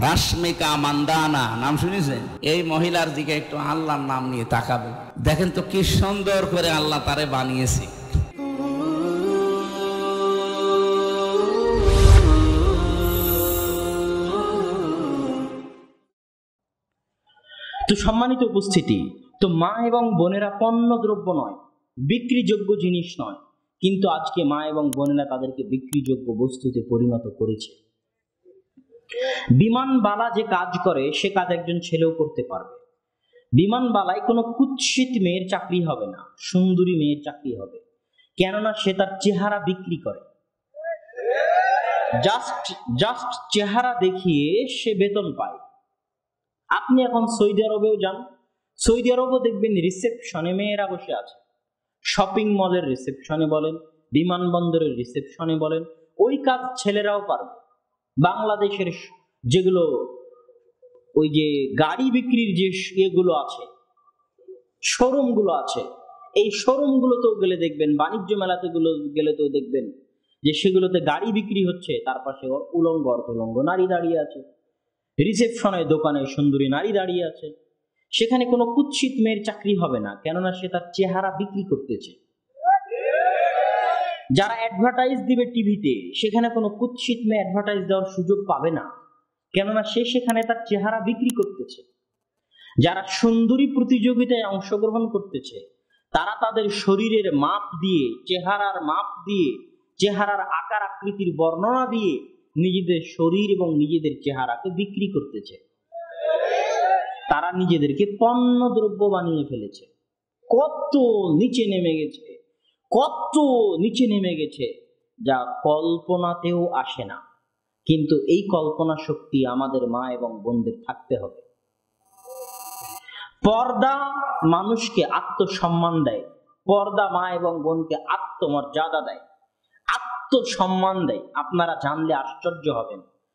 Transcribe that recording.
রাশমিকা মান্দানা নাম শুনেছেন? এই মহিলার দিকে একটু আল্লাহর নাম নিয়ে তাকাবে, দেখেন তো কি সুন্দর করে আল্লাহ তারে বানিয়েছে। তো সম্মানিত উপস্থিতি, তো মা এবং বোনেরা পণ্য দ্রব্য নয়, বিক্রিযোগ্য জিনিস নয়, কিন্তু আজকে মা এবং বোনেরা তাদেরকে বিক্রিযোগ্য বস্তুতে পরিণত করেছে। বিমানবালা যে কাজ করে সে কাজ একজন ছেলেও করতে পারবে। বিমানবালায় কোনো কুৎসিত মেয়ের চাকরি হবে না, সুন্দরী মেয়ের চাকরি হবে, কেননা সে তার চেহারা বিক্রি করে। জাস্ট চেহারা দেখিয়ে সে বেতন পায়। আপনি এখন সৌদি আরবেও যান, সৌদি আরবেও দেখবেন রিসেপশনে মেয়েরা বসে আছে। শপিং মলের রিসেপশনে বলেন, বিমানবন্দরের রিসেপশনে বলেন, ওই কাজ ছেলেরাও পারবে। বাংলাদেশের যেগুলো ওই যে গাড়ি বিক্রির যে ইয়েগুলো আছে, শোরুম গুলো আছে, এই শোরুম গুলোতেও গেলে দেখবেন, বাণিজ্য মেলাতে গেলেতেও দেখবেন যে সেগুলোতে গাড়ি বিক্রি হচ্ছে, তার পাশে উলঙ্গ অর্ধলঙ্গ নারী দাঁড়িয়ে আছে। রিসেপশনে দোকানে সুন্দরী নারী দাঁড়িয়ে আছে। সেখানে কোনো কুৎসিত মেয়ের চাকরি হবে না, কেননা সে তার চেহারা বিক্রি করতেছে। যারা অ্যাডভার্টাইজ দিবে টিভিতে, সেখানে কোনো কুৎসিত মেয়ে অ্যাডভার্টাইজ দেওয়ার সুযোগ পাবে না, কেননা সে সেখানে তার চেহারা বিক্রি করতেছে। যারা সুন্দরী প্রতিযোগিতায় অংশগ্রহণ করতেছে, তারা তাদের শরীরের মাপ দিয়ে, চেহারার মাপ দিয়ে, চেহারার আকার আকৃতির বর্ণনা দিয়ে নিজেদের শরীর এবং নিজেদের চেহারাকে বিক্রি করতেছে। তারা নিজেদেরকে পণ্য দ্রব্য বানিয়ে ফেলেছে। কত নিচে নেমে গেছে, কত নিচে নেমে গেছে, যা কল্পনাতেও আসে না। কিন্তু এই কল্পনা শক্তি আমাদের মা এবং বোনদের থাকতে হবে। পর্দা মানুষকে আত্মসম্মান দেয়, পর্দা মা এবং বোনকে আত্মমর্যাদা দেয়, আত্মসম্মান দেয়। আপনারা জানলে আশ্চর্য হবেন,